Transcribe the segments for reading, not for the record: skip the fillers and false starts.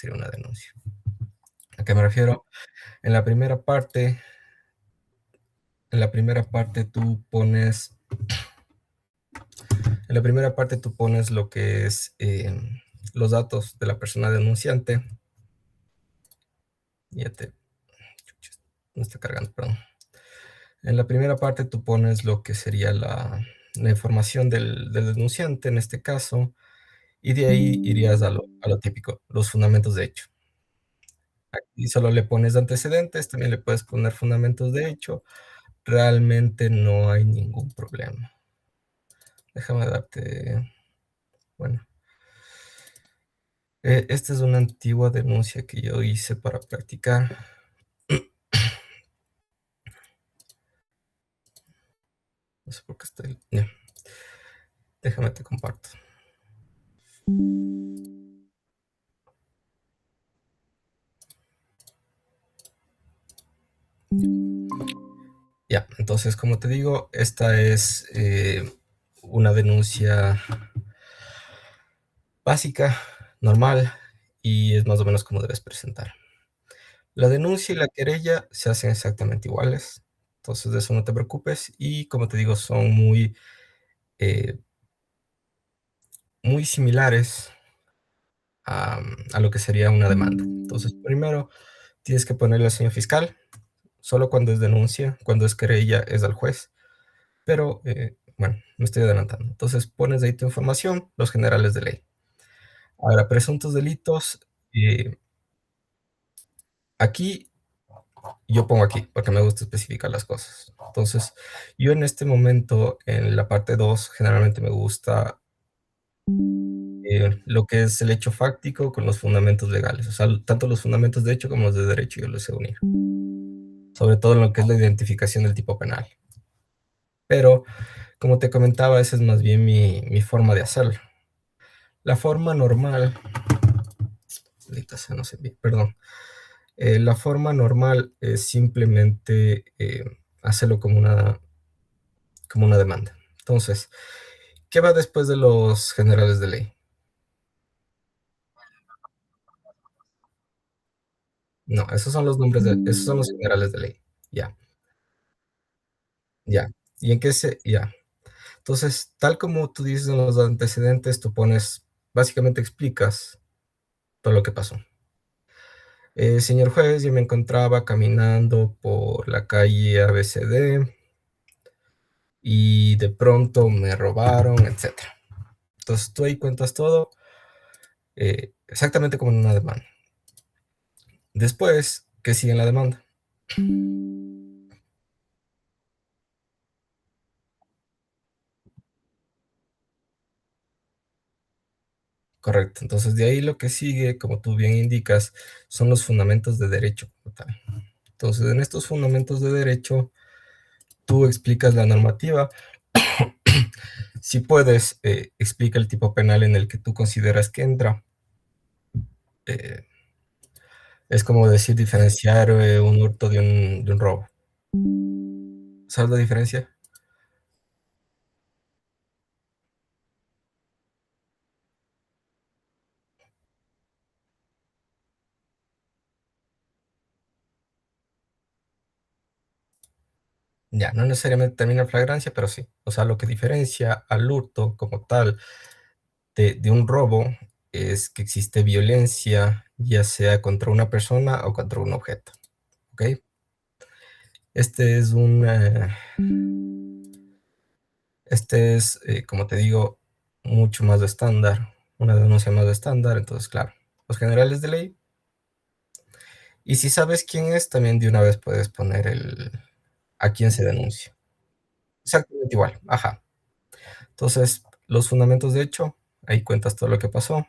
sería una denuncia. ¿A qué me refiero? En la primera parte en la primera parte tú pones en la primera parte tú pones lo que es, los datos de la persona denunciante. Ya te no está cargando, perdón. En la primera parte tú pones lo que sería la información del denunciante, en este caso, y de ahí irías a lo típico, los fundamentos de hecho. Aquí solo le pones antecedentes, también le puedes poner fundamentos de hecho, realmente no hay ningún problema. Déjame darte, bueno, esta es una antigua denuncia que yo hice para practicar. No sé por qué estoy ya, déjame te comparto. Ya, entonces, como te digo, esta es, una denuncia básica, normal, y es más o menos como debes presentar. La denuncia y la querella se hacen exactamente iguales, entonces de eso no te preocupes, y como te digo, son eh, muy similares a lo que sería una demanda. Entonces, primero tienes que ponerle al señor fiscal, solo cuando es denuncia, cuando es querella es al juez, pero, bueno, me estoy adelantando. Entonces, pones ahí tu información, los generales de ley. Ahora, presuntos delitos, aquí yo pongo aquí, porque me gusta especificar las cosas. Entonces, yo en este momento, en la parte 2 generalmente me gusta, lo que es el hecho fáctico con los fundamentos legales. O sea, tanto los fundamentos de hecho como los de derecho yo los sé unir. Sobre todo en lo que es la identificación del tipo penal. Pero, como te comentaba, esa es más bien mi forma de hacerlo. La forma normal, maldita sea, no sé bien, perdón. La forma normal es simplemente, hacerlo como una demanda. Entonces, ¿qué va después de los generales de ley? No, esos son los generales de ley. Ya, ya. ¿Y en qué se ya? Entonces, tal como tú dices en los antecedentes, tú pones básicamente explicas todo lo que pasó. Señor juez, yo me encontraba caminando por la calle ABCD y de pronto me robaron, etcétera. Entonces, tú ahí cuentas todo, exactamente como en una demanda. Después, ¿qué sigue en la demanda? Correcto. Entonces, de ahí lo que sigue, como tú bien indicas, son los fundamentos de derecho como tal. Entonces, en estos fundamentos de derecho, tú explicas la normativa. Si puedes, explica el tipo penal en el que tú consideras que entra. Eh, es como decir diferenciar, un hurto de un robo. ¿Sabes la diferencia? Ya, no necesariamente termina en flagrancia, pero sí. O sea, lo que diferencia al hurto como tal de un robo es que existe violencia, ya sea contra una persona o contra un objeto, ¿ok? Este es un, este es, como te digo, mucho más de estándar, una denuncia más de estándar, entonces, claro, los generales de ley. Y si sabes quién es, también de una vez puedes poner a quién se denuncia. Exactamente igual, ajá. Entonces, los fundamentos de hecho, ahí cuentas todo lo que pasó,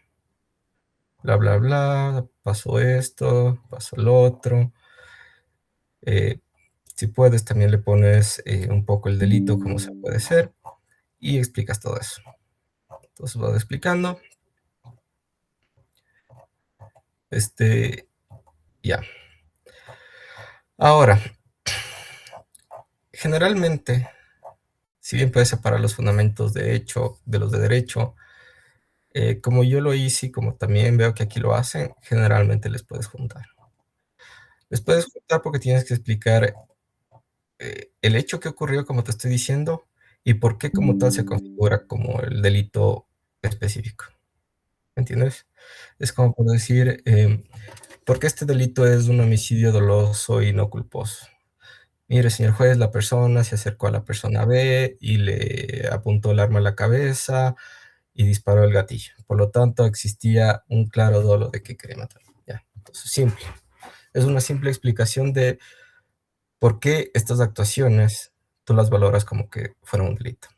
bla, bla, bla, pasó esto, pasó lo otro. eh, si puedes, también le pones, un poco el delito, cómo se puede ser, y explicas todo eso. Entonces vas explicando, este, ya. Ahora, generalmente, si bien puedes separar los fundamentos de hecho de los de derecho, Como yo lo hice y como también veo que aquí lo hacen, generalmente les puedes juntar. Les puedes juntar porque tienes que explicar, el hecho que ocurrió, como te estoy diciendo, y por qué como tal se configura como el delito específico, ¿me entiendes? Es como por decir, ¿por qué este delito es un homicidio doloso y no culposo? Mire, señor juez, la persona se acercó a la persona B y le apuntó el arma a la cabeza y disparó el gatillo. Por lo tanto, existía un claro dolo de que quería matar. Ya, entonces, simple. Es una simple explicación de por qué estas actuaciones tú las valoras como que fueron un delito.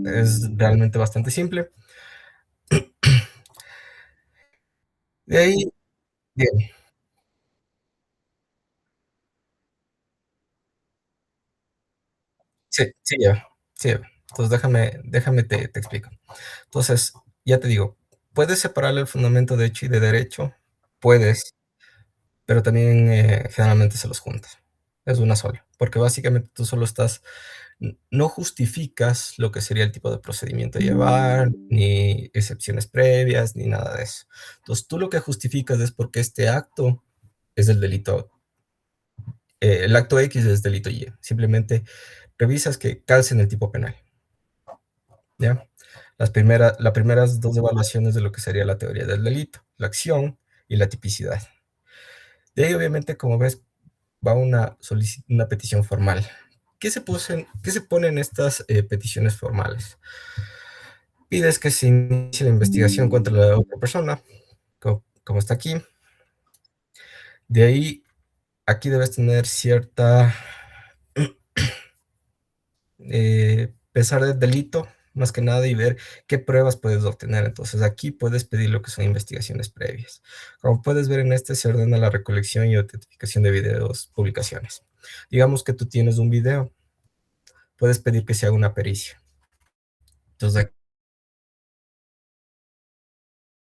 Es realmente bastante simple. De ahí, bien, sí, sí lleva, sí lleva. Entonces, déjame te explico. Entonces, ya te digo, puedes separar el fundamento de hecho y de derecho, puedes, pero también, generalmente se los juntas. Es una sola, porque básicamente tú solo estás no justificas lo que sería el tipo de procedimiento a llevar, ni excepciones previas, ni nada de eso. Entonces, tú lo que justificas es porque este acto es el delito, el acto X es delito Y. Simplemente revisas que calce en el tipo penal, ¿ya? Las primeras dos evaluaciones de lo que sería la teoría del delito, la acción y la tipicidad. De ahí, obviamente, como ves, va una petición formal. ¿Qué se pone en estas peticiones formales? Pides que se inicie la investigación contra la otra persona, como está aquí. De ahí, aquí debes tener cierta, pesar del delito, más que nada, y ver qué pruebas puedes obtener. Entonces, aquí puedes pedir lo que son investigaciones previas. Como puedes ver en este, se ordena la recolección y autentificación de videos, publicaciones. Digamos que tú tienes un video, puedes pedir que se haga una pericia. Entonces,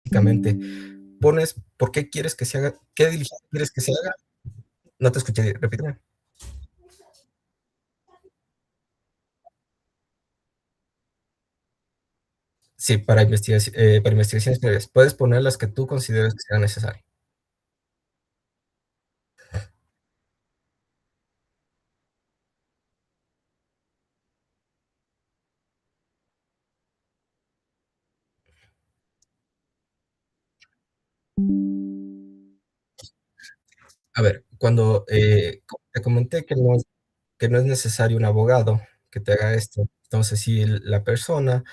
básicamente, pones por qué quieres que se haga, qué diligencia quieres que se haga. No te escuché, repíteme. Sí, para investigaciones previas. Puedes poner las que tú consideres que sean necesarias. A ver, cuando, te comenté que no es necesario un abogado que te haga esto, entonces, si la persona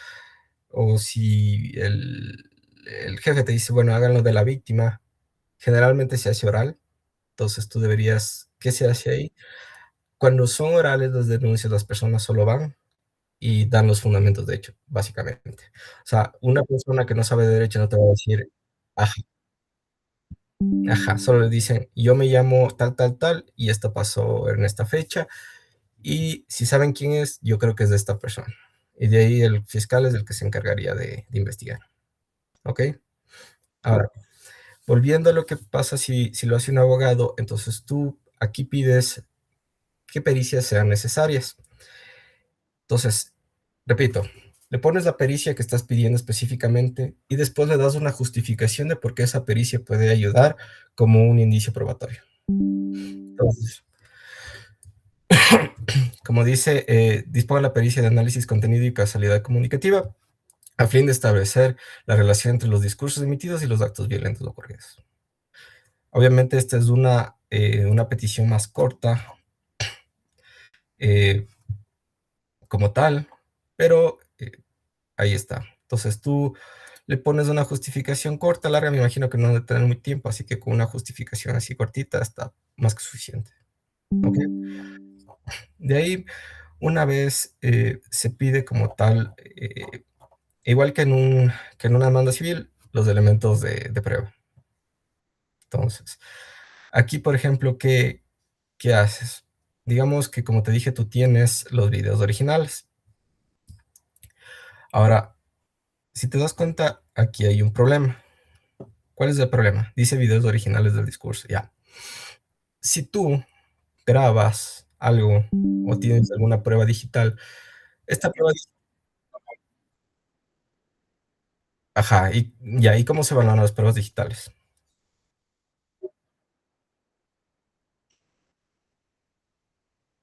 o si el jefe te dice: "Bueno, háganlo de la víctima", generalmente se hace oral, entonces tú deberías, ¿qué se hace ahí? Cuando son orales las denuncias, las personas solo van y dan los fundamentos de hecho, básicamente. O sea, una persona que no sabe de derecho no te va a decir, ajá, ajá, solo le dicen, yo me llamo tal, tal, tal, y esto pasó en esta fecha, y si saben quién es, yo creo que es de esta persona. Y de ahí el fiscal es el que se encargaría de investigar, ¿ok? Ahora, volviendo a lo que pasa si lo hace un abogado, entonces tú aquí pides qué pericias sean necesarias. Entonces, repito, le pones la pericia que estás pidiendo específicamente y después le das una justificación de por qué esa pericia puede ayudar como un indicio probatorio. Entonces, como dice, dispone la pericia de análisis, contenido y causalidad comunicativa a fin de establecer la relación entre los discursos emitidos y los actos violentos ocurridos. Obviamente, esta es una petición más corta, eh, como tal, pero ahí está. Entonces tú le pones una justificación corta, larga, me imagino que no debe tener muy tiempo, así que con una justificación así cortita está más que suficiente. ¿Ok? De ahí, una vez se pide como tal, igual que en una demanda civil, los elementos de prueba. Entonces, aquí, por ejemplo, ¿qué haces? Digamos que, como te dije, tú tienes los videos originales. Ahora, si te das cuenta, aquí hay un problema. ¿Cuál es el problema? Dice videos originales del discurso, ya. Si tú grabas algo o tienes alguna prueba digital, esta prueba Ajá, y ya, ¿y cómo se valoran las pruebas digitales?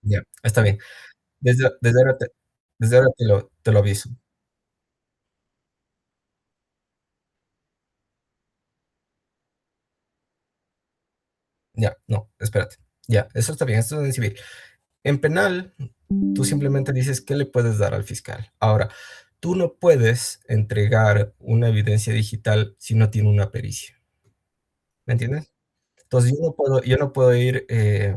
Ya, está bien. Desde ahora te lo aviso. Ya, no, espérate. Ya, eso está bien, esto es en civil. En penal, tú simplemente dices qué le puedes dar al fiscal. Ahora, tú no puedes entregar una evidencia digital si no tiene una pericia, ¿me entiendes? Entonces, yo no puedo ir,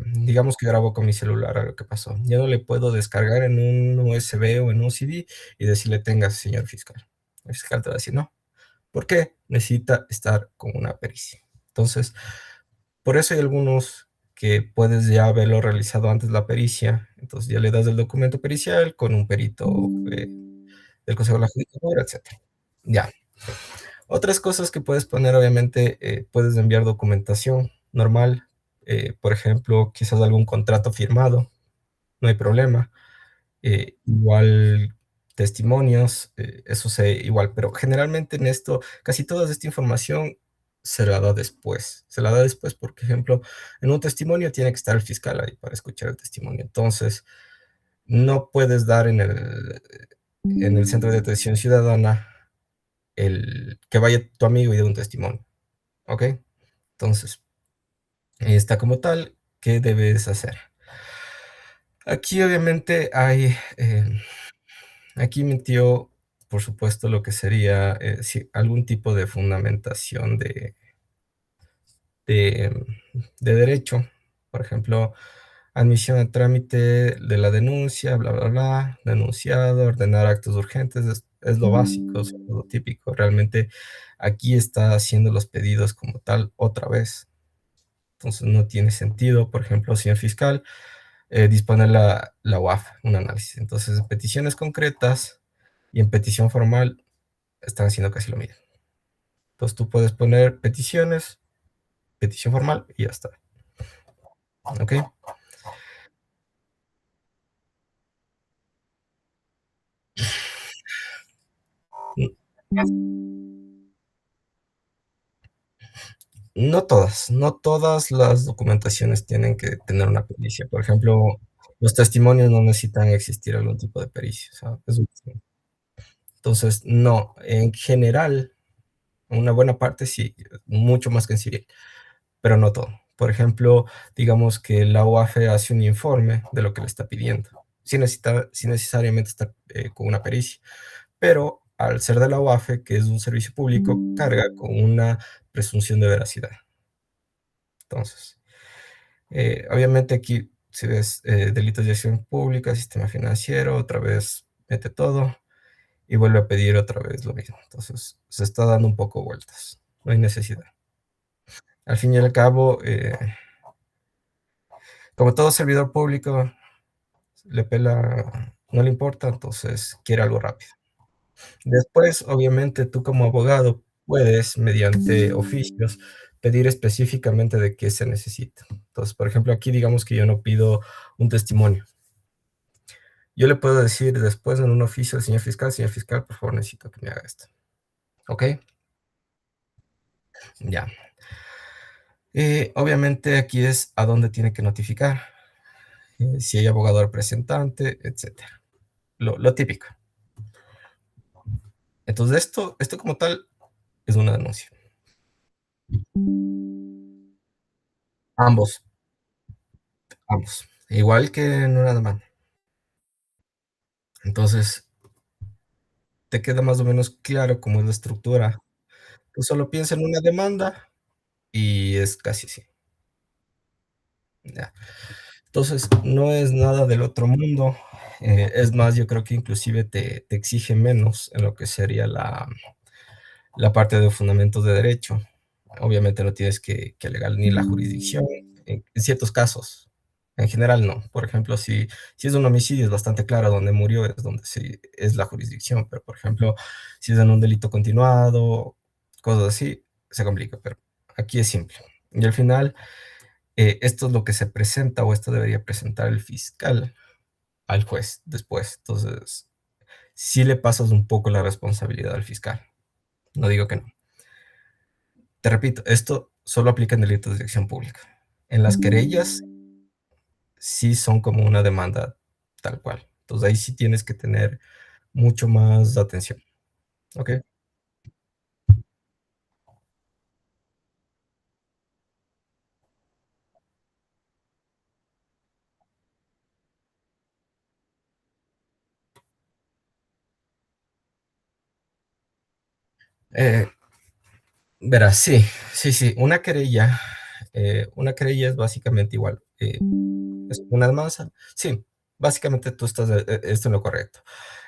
digamos que grabo con mi celular a lo que pasó. Yo no le puedo descargar en un USB o en un CD y decirle: "Tenga, señor fiscal". El fiscal te va a decir: "No". ¿Por qué? Necesita estar con una pericia. Entonces, por eso hay algunos que puedes ya haberlo realizado antes la pericia, entonces ya le das el documento pericial con un perito, eh, del Consejo de la Judicatura, etcétera. Ya. Otras cosas que puedes poner, obviamente, puedes enviar documentación normal, por ejemplo, quizás algún contrato firmado, no hay problema. Igual testimonios, eso se igual, pero generalmente en esto, casi toda esta información se la da después. Se la da después, por ejemplo, en un testimonio tiene que estar el fiscal ahí para escuchar el testimonio. Entonces, no puedes dar en el centro de atención ciudadana el que vaya tu amigo y dé un testimonio, ¿ok? Entonces, está como tal, ¿qué debes hacer? Aquí obviamente aquí mintió, por supuesto, lo que sería, sí, algún tipo de fundamentación de derecho. Por ejemplo, admisión a trámite de la denuncia, bla, bla, bla, denunciado, ordenar actos urgentes, es lo básico, es lo típico. Realmente aquí está haciendo los pedidos como tal otra vez. Entonces no tiene sentido, por ejemplo, señor fiscal, disponer la UAF, un análisis. Entonces, peticiones concretas y en petición formal están haciendo casi lo mismo. Entonces tú puedes poner peticiones, petición formal y ya está. ¿Ok? No todas las documentaciones tienen que tener una pericia. Por ejemplo, los testimonios no necesitan existir algún tipo de pericia. O sea, entonces, no, en general, una buena parte sí, mucho más que en civil, pero no todo. Por ejemplo, digamos que la UAFE hace un informe de lo que le está pidiendo, sin necesariamente estar con una pericia. Pero al ser de la UAFE, que es un servicio público, carga con una presunción de veracidad. Entonces, obviamente aquí, si ves delitos de acción pública, sistema financiero, otra vez mete todo y vuelve a pedir otra vez lo mismo. Entonces, se está dando un poco vueltas. No hay necesidad. Al fin y al cabo, como todo servidor público, le pela, no le importa, entonces quiere algo rápido. Después, obviamente, tú como abogado puedes, mediante oficios, pedir específicamente de qué se necesita. Entonces, por ejemplo, aquí digamos que yo no pido un testimonio. Yo le puedo decir después en un oficio al señor fiscal, por favor, necesito que me haga esto. ¿Ok? Ya. Obviamente aquí es a dónde tiene que notificar, si hay abogado representante, etcétera. Lo típico. Entonces, esto como tal es una denuncia. Ambos, ambos. Igual que en una demanda. Entonces, te queda más o menos claro cómo es la estructura. Tú solo piensa en una demanda y es casi así, ya. Entonces, no es nada del otro mundo, es más, yo creo que inclusive te exige menos en lo que sería la parte de fundamentos de derecho. Obviamente no tienes que alegar ni la jurisdicción en ciertos casos. En general no. Por ejemplo, si es un homicidio es bastante claro dónde murió, es donde sí es la jurisdicción, pero por ejemplo, si es en un delito continuado, cosas así, se complica, pero aquí es simple. Y al final, esto es lo que se presenta o esto debería presentar el fiscal al juez después. Entonces, sí le pasas un poco la responsabilidad al fiscal. no digo que no. Te repito, esto solo aplica en delitos de dirección pública. En las querellas sí son como una demanda tal cual. Entonces ahí sí tienes que tener mucho más atención, ¿ok? Eh, Verás, sí, sí, sí, una querella es básicamente igual. Es una demanda, sí, básicamente tú estás esto en lo correcto.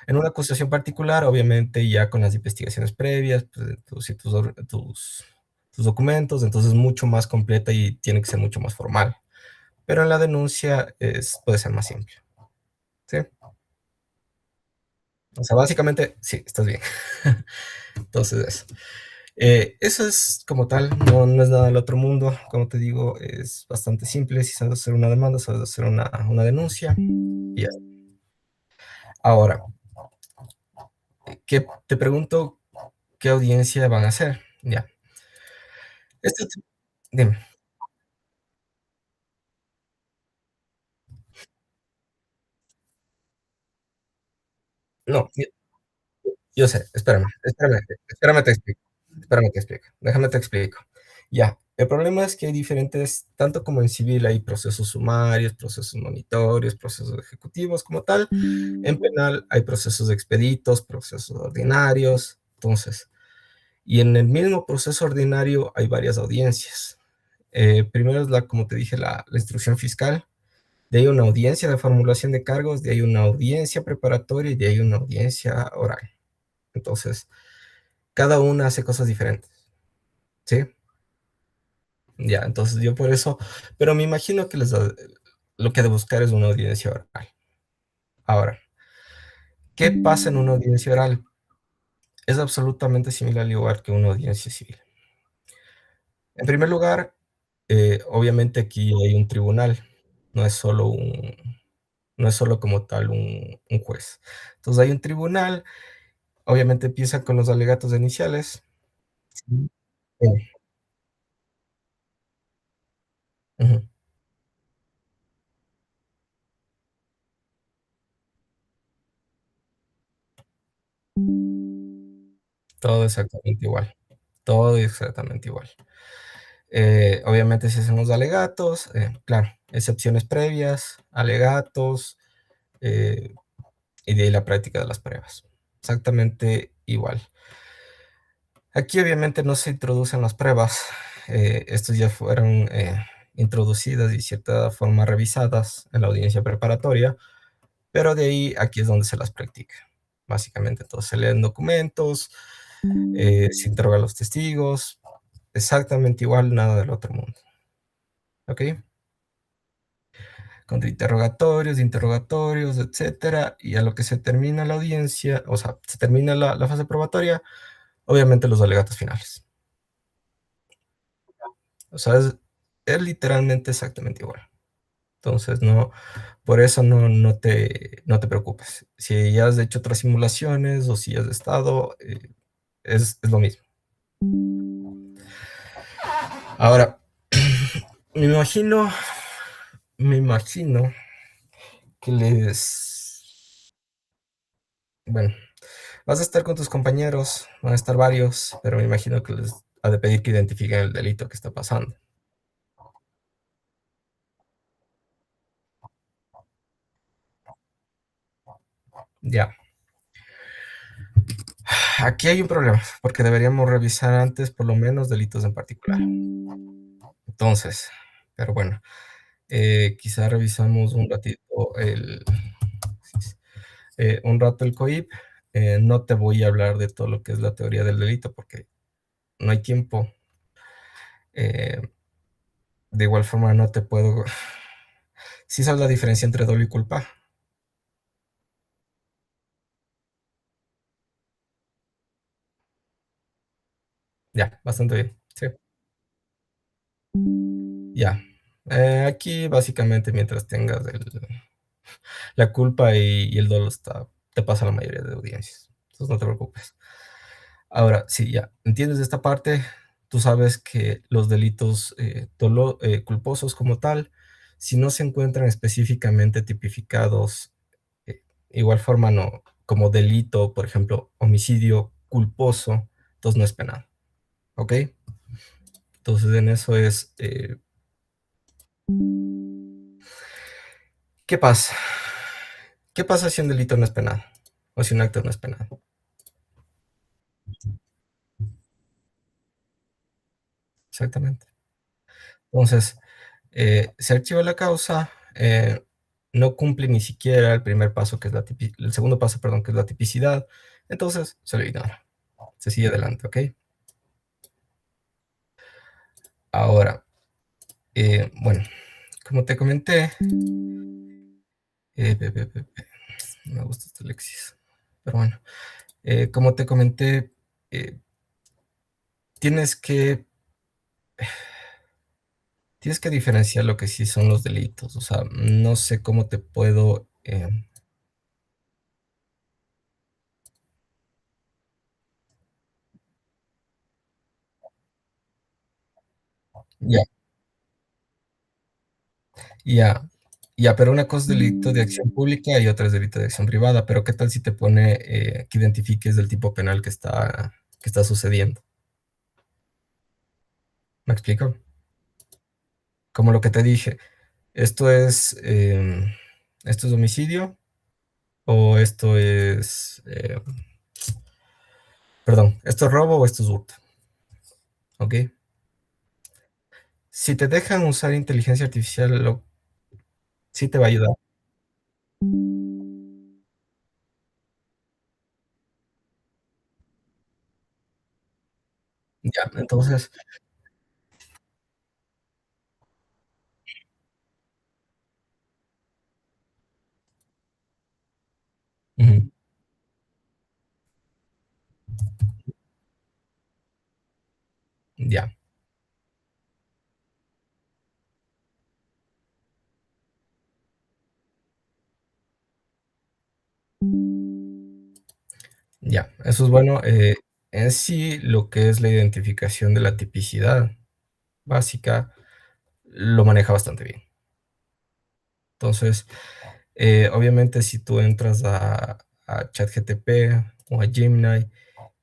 En una acusación particular, obviamente ya con las investigaciones previas, pues, tus documentos, entonces mucho más completa y tiene que ser mucho más formal. Pero en la denuncia puede ser más simple, ¿sí? O sea, básicamente, sí, estás bien. Entonces, eso es como tal, no es nada del otro mundo. Como te digo, es bastante simple. Si sabes hacer una demanda, sabes hacer una denuncia y ya. Ahora, te pregunto qué audiencia van a hacer. Ya. Esto, dime. No, yo sé, espérame, te explico, déjame te explico. Ya, el problema es que hay diferentes, tanto como en civil hay procesos sumarios, procesos monitorios, procesos ejecutivos como tal, en penal hay procesos expeditos, procesos ordinarios, entonces, y en el mismo proceso ordinario hay varias audiencias. Primero es como te dije, la instrucción fiscal, de ahí una audiencia de formulación de cargos, de ahí una audiencia preparatoria y de ahí una audiencia oral. Entonces, cada una hace cosas diferentes, ¿sí? Ya, entonces yo por eso, pero me imagino que lo que ha de buscar es una audiencia oral. Ahora, ¿qué pasa en una audiencia oral? Es absolutamente similar al igual que una audiencia civil. En primer lugar, obviamente aquí hay un tribunal, no es solo no es solo como tal un juez. Entonces hay un tribunal, obviamente empieza con los alegatos iniciales. Sí. Ujú. Todo exactamente igual, todo exactamente igual. Obviamente se hacen los alegatos, claro, excepciones previas, alegatos, eh, y de ahí la práctica de las pruebas. Exactamente igual. Aquí obviamente no se introducen las pruebas, estos ya fueron introducidas y cierta forma revisadas en la audiencia preparatoria, pero de ahí aquí es donde se las practica. Básicamente, entonces se leen documentos, se interroga a los testigos, exactamente igual, nada del otro mundo. ¿Ok? Interrogatorios, etcétera, y a lo que se termina la audiencia, o sea, se termina la fase probatoria, obviamente los alegatos finales. O sea, es literalmente exactamente igual. Entonces, no, por eso no te preocupes. Si ya has hecho otras simulaciones o si has estado, es lo mismo. Ahora, me imagino, me imagino que bueno, vas a estar con tus compañeros, van a estar varios, pero me imagino que les ha de pedir que identifiquen el delito que está pasando. Ya, aquí hay un problema, porque deberíamos revisar antes por lo menos delitos en particular. Entonces, pero bueno, quizá revisamos un ratito un rato el COIP. No te voy a hablar de todo lo que es la teoría del delito porque no hay tiempo. Eh, de igual forma no te puedo... ¿Sí sabes la diferencia entre dolo y culpa? Ya, bastante bien. Sí. Ya. Aquí básicamente mientras tengas la culpa y el dolo te pasa la mayoría de audiencias. Entonces no te preocupes. Ahora, sí, ya entiendes esta parte, tú sabes que los delitos, culposos como tal, si no se encuentran específicamente tipificados, eh, igual forma no, como delito, por ejemplo, homicidio culposo, entonces no es penal, ¿ok? Entonces en eso es, ¿qué pasa? ¿Qué pasa si un delito no es penal? O si un acto no es penal. Exactamente. Entonces, se archiva la causa, no cumple ni siquiera el primer paso, que es el segundo paso, perdón, que es la tipicidad. Entonces, se lo ignora. Se sigue adelante, ¿ok? Ahora, bueno, como te comenté, no me gusta este Lexis, pero bueno, como te comenté, eh, tienes que, tienes que diferenciar lo que sí son los delitos. O sea, no sé cómo te puedo, ya, ya, ya, pero una cosa es delito de acción pública y otra es delito de acción privada, pero ¿qué tal si te pone que identifiques del tipo penal que está sucediendo? ¿Me explico? Como lo que te dije, esto es homicidio o perdón, esto es robo o esto es hurto, ¿ok? Si te dejan usar inteligencia artificial, sí te va a ayudar. Ya, entonces, ujú, ya, ya, eso es bueno. En sí, lo que es la identificación de la tipicidad básica, lo maneja bastante bien. Entonces, obviamente, si tú entras a ChatGTP o a Gemini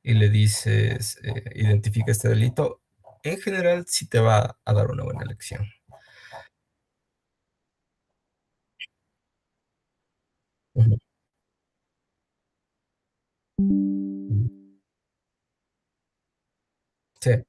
y le dices, identifica este delito, en general sí te va a dar una buena lección. Ujú. Sí,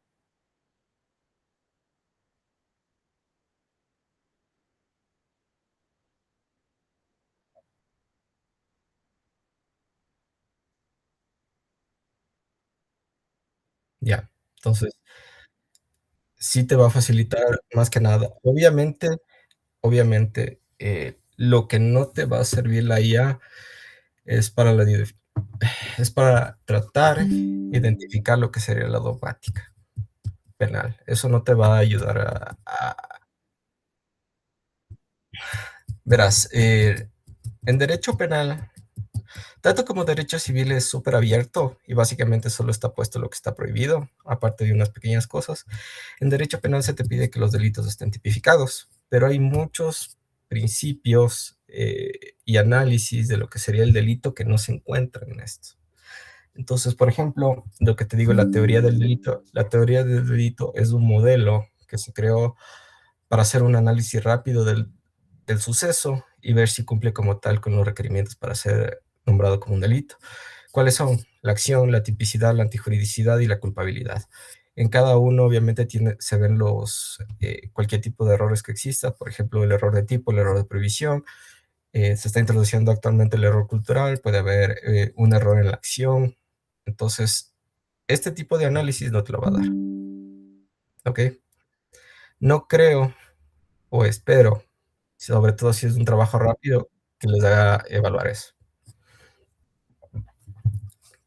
ya. Entonces, sí te va a facilitar más que nada. Obviamente, lo que no te va a servir la IA es para es para tratar de identificar lo que sería la dogmática penal. Eso no te va a ayudar verás, en derecho penal, tanto como derecho civil es súper abierto y básicamente solo está puesto lo que está prohibido, aparte de unas pequeñas cosas. En derecho penal se te pide que los delitos estén tipificados, pero hay muchos principios y análisis de lo que sería el delito que no se encuentran en esto. Entonces, por ejemplo, lo que te digo, la teoría del delito es un modelo que se creó para hacer un análisis rápido del suceso y ver si cumple como tal con los requerimientos para ser nombrado como un delito. ¿Cuáles son? La acción, la tipicidad, la antijuridicidad y la culpabilidad. En cada uno, obviamente, se ven cualquier tipo de errores que exista, por ejemplo, el error de tipo, el error de previsión. Se está introduciendo actualmente el error cultural, puede haber un error en la acción. Entonces, este tipo de análisis no te lo va a dar, ¿ok? No creo o espero, sobre todo si es un trabajo rápido, que les haga evaluar eso.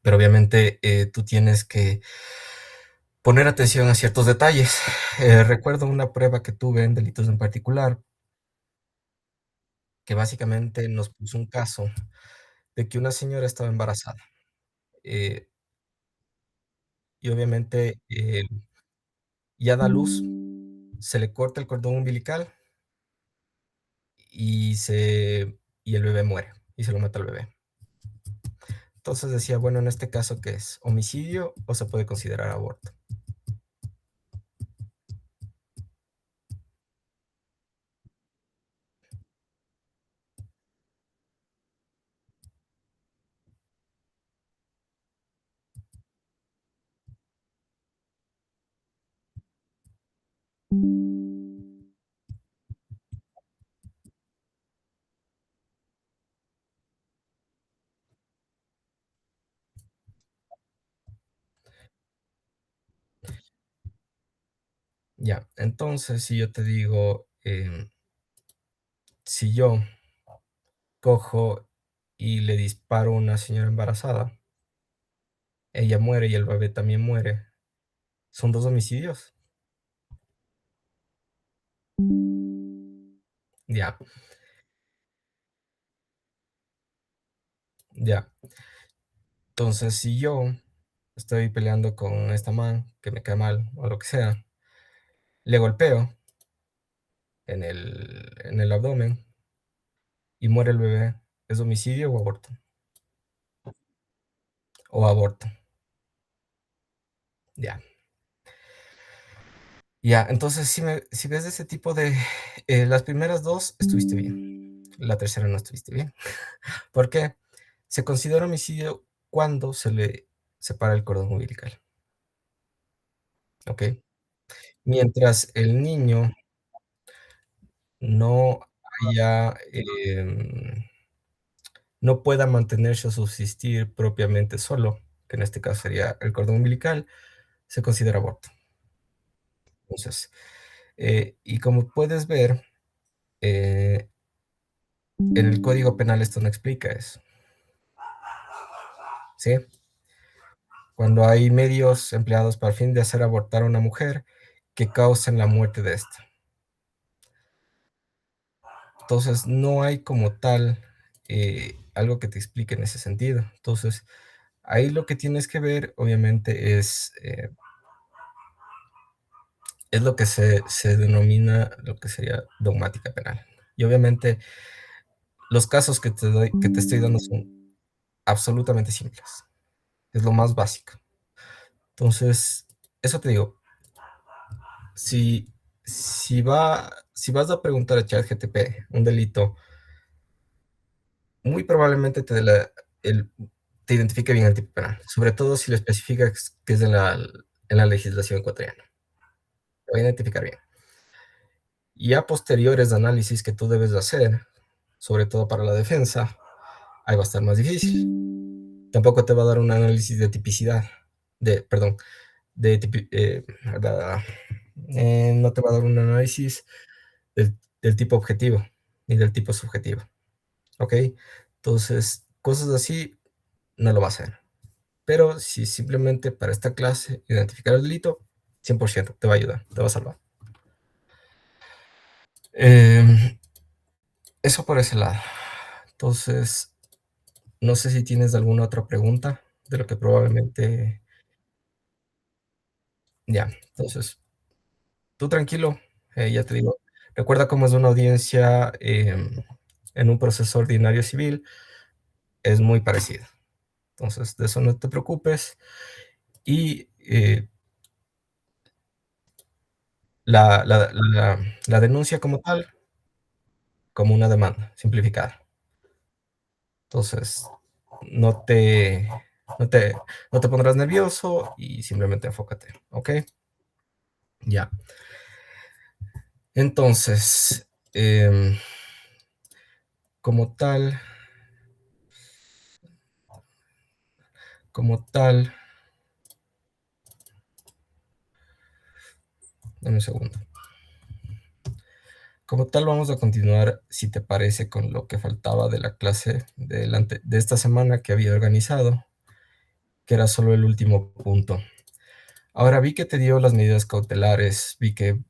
Pero obviamente tú tienes que poner atención a ciertos detalles. Recuerdo una prueba que tuve en delitos en particular, que básicamente nos puso un caso de que una señora estaba embarazada. Eh, y obviamente, ya da luz, se le corta el cordón umbilical y y el bebé muere, y se lo mata al bebé. Entonces decía, bueno, en este caso, ¿qué es? ¿Homicidio o se puede considerar aborto? Ya, entonces, si yo te digo, si yo cojo y le disparo a una señora embarazada, ella muere y el bebé también muere, ¿son 2 homicidios? Ya, ya. Entonces, si yo estoy peleando con esta man que me cae mal o lo que sea, le golpeo en el abdomen y muere el bebé, ¿es homicidio o aborto? O aborto. Ya. Ya, entonces si ves ese tipo de las primeras 2 estuviste bien, la tercera no estuviste bien. ¿Por qué? Se considera homicidio cuando se le separa el cordón umbilical, ¿ok? Mientras el niño no haya, no pueda mantenerse o subsistir propiamente solo, que en este caso sería el cordón umbilical, se considera aborto. Entonces, y como puedes ver, eh, en el Código Penal esto no explica eso, ¿sí? Cuando hay medios empleados para el fin de hacer abortar a una mujer que causen la muerte de esta. Entonces, no hay como tal algo que te explique en ese sentido. Entonces, ahí lo que tienes que ver, obviamente, es lo que se denomina lo que sería dogmática penal. Y obviamente, los casos que te estoy dando son absolutamente simples. Es lo más básico. Entonces, eso te digo, si, si vas a preguntar a ChatGTP un delito, muy probablemente el, te identifique bien el tipo penal, sobre todo si lo especifica que es en la legislación ecuatoriana. Lo va a identificar bien. Y a posteriores análisis que tú debes de hacer, sobre todo para la defensa, ahí va a estar más difícil. Tampoco te va a dar un análisis de tipicidad, perdón, de no te va a dar un análisis del tipo objetivo ni del tipo subjetivo, ¿ok? Entonces, cosas así no lo va a hacer. Pero si simplemente para esta clase identificar el delito, 100% te va a ayudar, te va a salvar. Eh, Eso por ese lado. Entonces, no sé si tienes alguna otra pregunta de lo que probablemente ya. Entonces, tú tranquilo, ya te digo, recuerda cómo es una audiencia en un proceso ordinario civil, es muy parecida. Entonces, de eso no te preocupes. Y la denuncia como tal, como una demanda simplificada. Entonces, no te, no te, no te pondrás nervioso y simplemente enfócate, ¿ok? Ya. Entonces, como tal, como tal, dame un segundo. Como tal, vamos a continuar, si te parece, con lo que faltaba de la clase de esta semana que había organizado, que era solo el último punto. Ahora vi que te dio las medidas cautelares, vi que